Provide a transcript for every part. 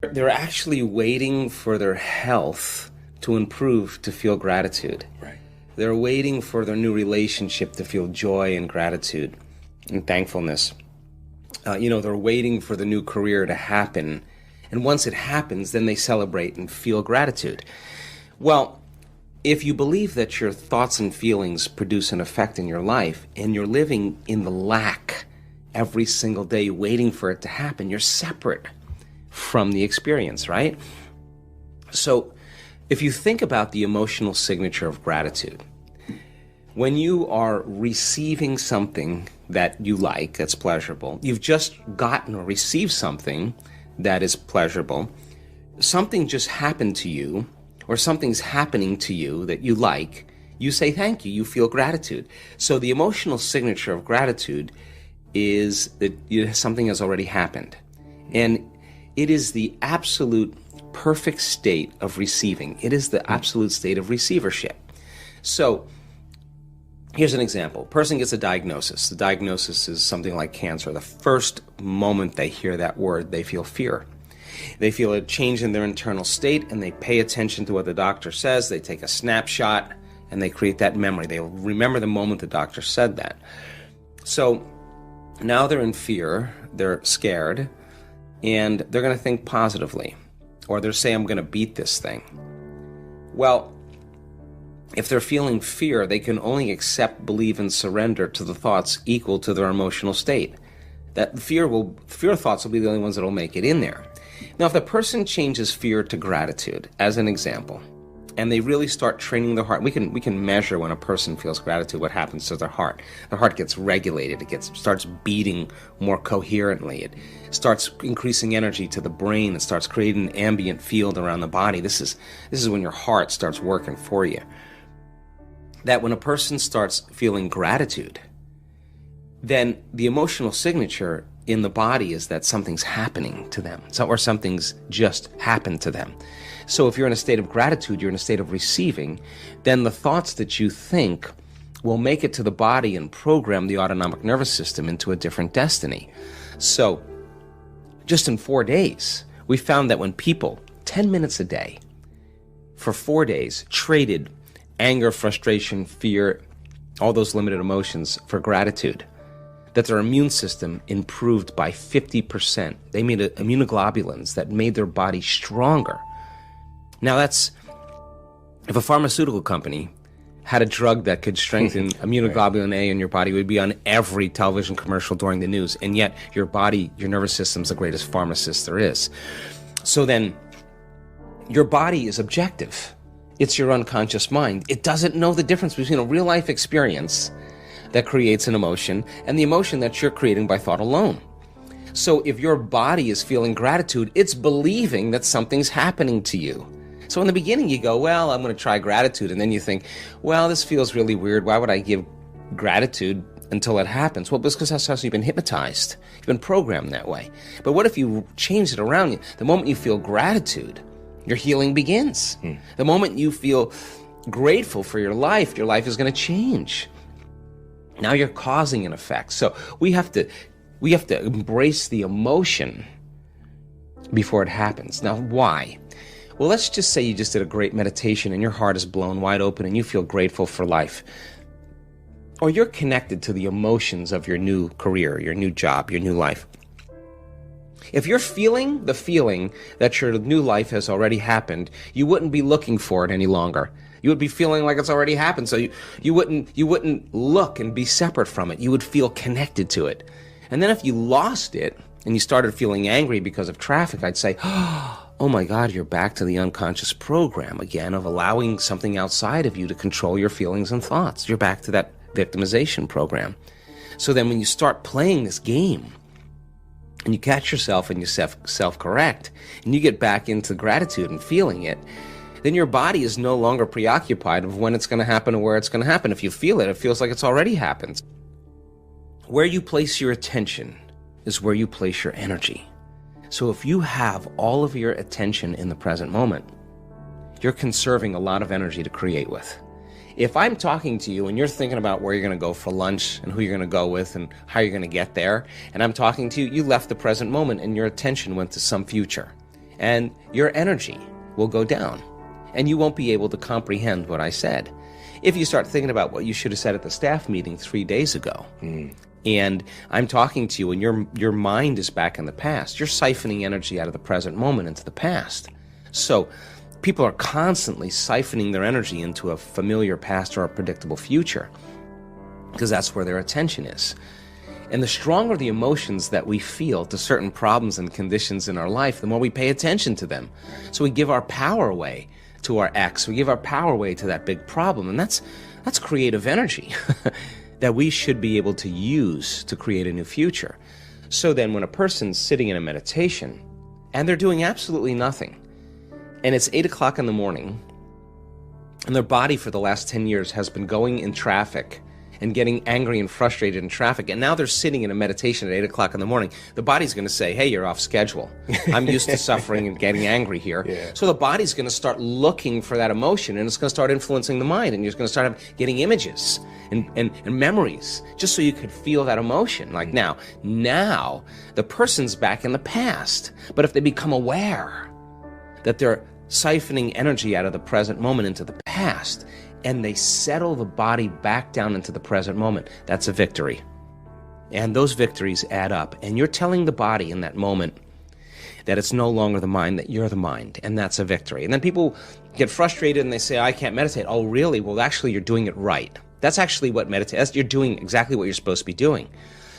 They're actually waiting for their health to improve to feel gratitude. Right. They're waiting for their new relationship to feel joy and gratitude and thankfulness. They're waiting for the new career to happen. And once it happens, then they celebrate and feel gratitude. Well, if you believe that your thoughts and feelings produce an effect in your life, and you're living in the lack every single day waiting for it to happen, you're separate from the experience, right? So if you think about the emotional signature of gratitude, when you are receiving something that you like, that's pleasurable, you've just gotten or received something that is pleasurable, something just happened to you, or something's happening to you that you like, you say thank you, you feel gratitude. So the emotional signature of gratitude is that something has already happened. And it is the absolute perfect state of receiving. It is the absolute state of receivership. So here's an example. A person gets a diagnosis. The diagnosis is something like cancer. The first moment they hear that word, they feel fear. They feel a change in their internal state, and they pay attention to what the doctor says. They take a snapshot, and they create that memory. They remember the moment the doctor said that. So now they're in fear, they're scared, and they're going to think positively. Or they'll say, I'm going to beat this thing. Well, if they're feeling fear, they can only accept, believe, and surrender to the thoughts equal to their emotional state. That fear thoughts will be the only ones that will make it in there. Now, if the person changes fear to gratitude, as an example, and they really start training their heart, we can measure when a person feels gratitude, what happens to their heart. Their heart gets regulated, starts beating more coherently, it starts increasing energy to the brain, it starts creating an ambient field around the body. This is when your heart starts working for you. That when a person starts feeling gratitude, then the emotional signature in the body is that something's happening to them, or something's just happened to them. So if you're in a state of gratitude, you're in a state of receiving, then the thoughts that you think will make it to the body and program the autonomic nervous system into a different destiny. So just in 4 days, we found that when people, 10 minutes a day, for 4 days, traded anger, frustration, fear, all those limited emotions for gratitude, that their immune system improved by 50%. They made immunoglobulins that made their body stronger. Now if a pharmaceutical company had a drug that could strengthen immunoglobulin A in your body, it would be on every television commercial during the news. And yet your nervous system's the greatest pharmacist there is. So then your body is objective. It's your unconscious mind. It doesn't know the difference between a real life experience that creates an emotion and the emotion that you're creating by thought alone. So if your body is feeling gratitude, it's believing that something's happening to you. So in the beginning you go, well, I'm going to try gratitude. And then you think, well, this feels really weird. Why would I give gratitude until it happens? Well, because that's how you've been hypnotized. You've been programmed that way. But what if you change it around? The moment you feel gratitude, your healing begins. The moment you feel grateful for your life is going to change. Now you're causing an effect. So we have to embrace the emotion before it happens. Now, why? Well, let's just say you just did a great meditation and your heart is blown wide open and you feel grateful for life. Or you're connected to the emotions of your new career, your new job, your new life. If you're feeling the feeling that your new life has already happened, you wouldn't be looking for it any longer. You would be feeling like it's already happened, so you wouldn't look and be separate from it. You would feel connected to it. And then if you lost it and you started feeling angry because of traffic, I'd say, oh my God, you're back to the unconscious program again of allowing something outside of you to control your feelings and thoughts. You're back to that victimization program. So then when you start playing this game and you catch yourself and you self-correct and you get back into gratitude and feeling it, then your body is no longer preoccupied of when it's going to happen or where it's going to happen. If you feel it, it feels like it's already happened. Where you place your attention is where you place your energy. So if you have all of your attention in the present moment, you're conserving a lot of energy to create with. If I'm talking to you and you're thinking about where you're going to go for lunch and who you're going to go with and how you're going to get there, and I'm talking to you, you left the present moment and your attention went to some future. and your energy will go down, and you won't be able to comprehend what I said. If you start thinking about what you should have said at the staff meeting 3 days ago, and I'm talking to you and your mind is back in the past, you're siphoning energy out of the present moment into the past. So people are constantly siphoning their energy into a familiar past or a predictable future, because that's where their attention is. And the stronger the emotions that we feel to certain problems and conditions in our life, the more we pay attention to them. So we give our power away to our ex, we give our power away to that big problem, and that's creative energy that we should be able to use to create a new future. So then when a person's sitting in a meditation and they're doing absolutely nothing, and it's 8 o'clock in the morning, and their body for the last 10 years has been going in traffic and getting angry and frustrated in traffic, and now they're sitting in a meditation at 8 o'clock in the morning, the body's going to say, hey, you're off schedule. I'm used to suffering and getting angry here. Yeah. So the body's going to start looking for that emotion, and it's going to start influencing the mind, and you're going to start getting images and memories, just so you could feel that emotion. Like now the person's back in the past. But if they become aware that they're siphoning energy out of the present moment into the past, and they settle the body back down into the present moment, that's a victory. And those victories add up. And you're telling the body in that moment that it's no longer the mind, that you're the mind, and that's a victory. And then people get frustrated and they say, I can't meditate. Oh, really? Well, actually, you're doing it right. That's actually what meditation, you're doing exactly what you're supposed to be doing.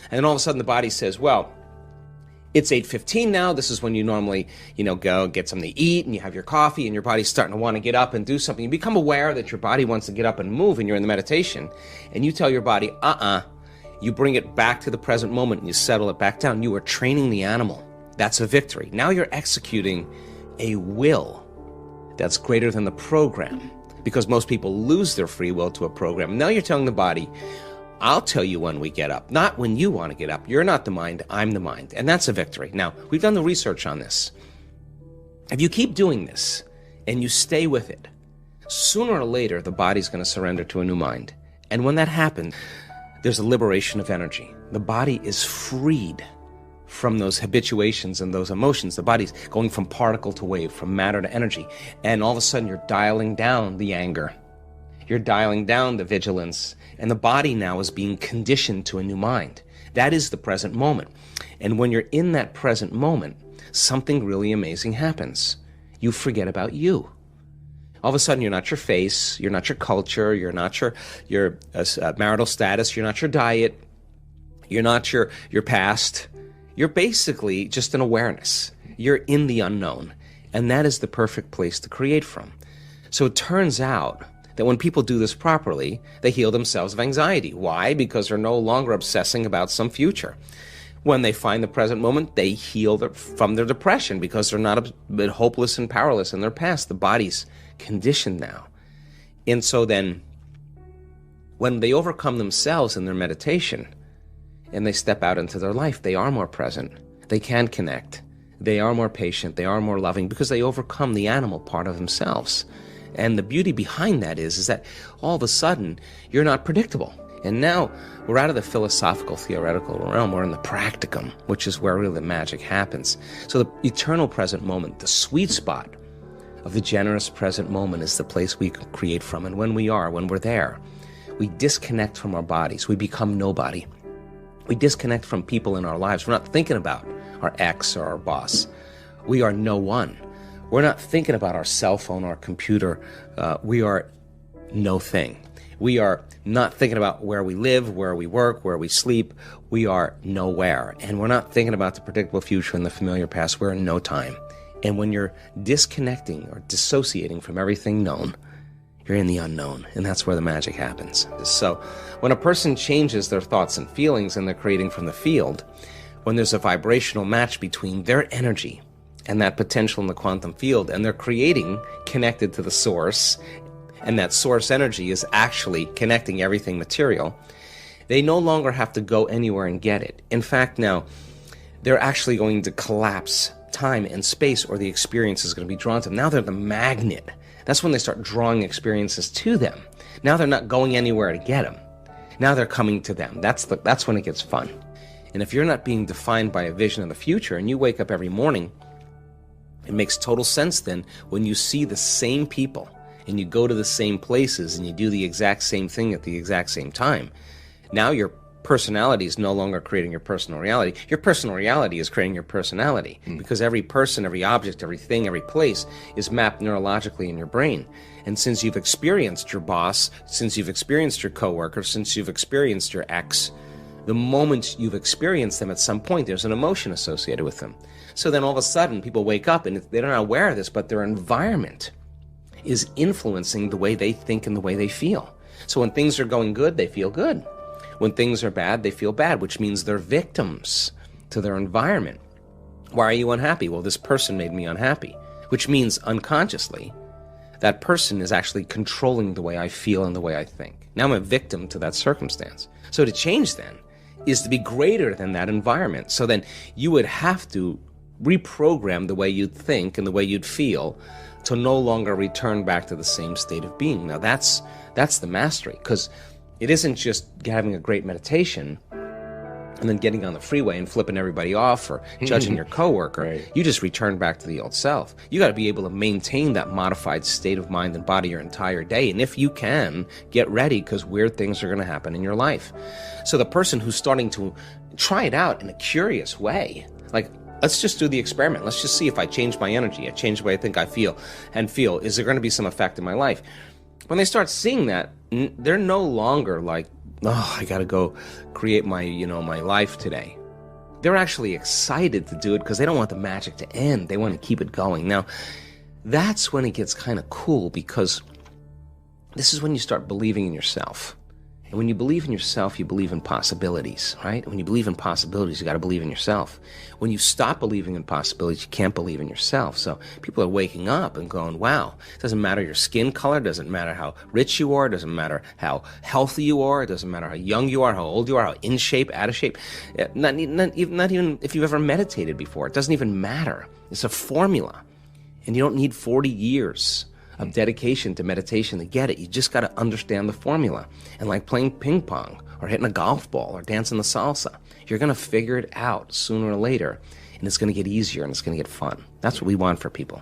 And then all of a sudden the body says, well, it's 8:15 now. This is when you normally, go get something to eat, and you have your coffee, and your body's starting to want to get up and do something. You become aware that your body wants to get up and move, and you're in the meditation, and you tell your body, You bring it back to the present moment, and you settle it back down. You are training the animal. That's a victory. Now you're executing a will that's greater than the program, because most people lose their free will to a program. Now you're telling the body, I'll tell you when we get up, not when you want to get up. You're not the mind, I'm the mind. And that's a victory. Now, we've done the research on this. If you keep doing this and you stay with it, sooner or later, the body's going to surrender to a new mind. And when that happens, there's a liberation of energy. The body is freed from those habituations and those emotions. The body's going from particle to wave, from matter to energy. And all of a sudden, you're dialing down the anger. You're dialing down the vigilance, and the body now is being conditioned to a new mind. That is the present moment. And when you're in that present moment, something really amazing happens. You forget about you. All of a sudden, you're not your face, you're not your culture, you're not your marital status, you're not your diet, you're not your past. You're basically just an awareness. You're in the unknown, and that is the perfect place to create from. So it turns out that when people do this properly, they heal themselves of anxiety. Why? Because they're no longer obsessing about some future. When they find the present moment, they heal from their depression because they're not a bit hopeless and powerless in their past. The body's conditioned now. And so then, when they overcome themselves in their meditation and they step out into their life, they are more present. They can connect. They are more patient. They are more loving because they overcome the animal part of themselves. And the beauty behind that is that all of a sudden, you're not predictable. And now we're out of the philosophical, theoretical realm. We're in the practicum, which is where really the magic happens. So the eternal present moment, the sweet spot of the generous present moment, is the place we can create from. And when we're there, we disconnect from our bodies. We become nobody. We disconnect from people in our lives. We're not thinking about our ex or our boss. We are no one. We're not thinking about our cell phone, our computer. We are no thing. We are not thinking about where we live, where we work, where we sleep. We are nowhere. And we're not thinking about the predictable future and the familiar past. We're in no time. And when you're disconnecting or dissociating from everything known, you're in the unknown. And that's where the magic happens. So when a person changes their thoughts and feelings and they're creating from the field, when there's a vibrational match between their energy and that potential in the quantum field, and they're creating connected to the source, and that source energy is actually connecting everything material, they no longer have to go anywhere and get it. In fact, now, they're actually going to collapse time and space, or the experience is going to be drawn to them. Now they're the magnet. That's when they start drawing experiences to them. Now they're not going anywhere to get them. Now they're coming to them. That's when it gets fun. And if you're not being defined by a vision of the future, and you wake up every morning It makes total sense then when you see the same people and you go to the same places and you do the exact same thing at the exact same time. Now your personality is no longer creating your personal reality. Your personal reality is creating your personality because every person, every object, every thing, every place is mapped neurologically in your brain. And since you've experienced your boss, since you've experienced your coworker, since you've experienced your ex, the moment you've experienced them at some point, there's an emotion associated with them. So then all of a sudden people wake up and they're not aware of this, but their environment is influencing the way they think and the way they feel. So when things are going good, they feel good. When things are bad, they feel bad, which means they're victims to their environment. Why are you unhappy? Well, this person made me unhappy, which means unconsciously, that person is actually controlling the way I feel and the way I think. Now I'm a victim to that circumstance. So to change then is to be greater than that environment. So then you would have to reprogram the way you'd think and the way you'd feel to no longer return back to the same state of being. Now that's the mastery, because it isn't just having a great meditation and then getting on the freeway and flipping everybody off or judging your coworker. Right. You just return back to the old self. You got to be able to maintain that modified state of mind and body your entire day. And if you can, get ready, because weird things are going to happen in your life. So the person who's starting to try it out in a curious way, like, let's just do the experiment. Let's just see if I change my energy, I change the way I think I feel, is there going to be some effect in my life? When they start seeing that, they're no longer like, oh, I got to go create my life today. They're actually excited to do it because they don't want the magic to end. They want to keep it going. Now, that's when it gets kind of cool, because this is when you start believing in yourself. And when you believe in yourself, you believe in possibilities, right? When you believe in possibilities, you got to believe in yourself. When you stop believing in possibilities, you can't believe in yourself. So people are waking up and going, wow, it doesn't matter your skin color, it doesn't matter how rich you are, it doesn't matter how healthy you are, it doesn't matter how young you are, how old you are, how in shape, out of shape. Not even if you've ever meditated before. It doesn't even matter. It's a formula. And you don't need 40 years of dedication to meditation to get it. You just got to understand the formula. And like playing ping pong or hitting a golf ball or dancing the salsa, you're going to figure it out sooner or later, and it's going to get easier and it's going to get fun. That's what we want for people.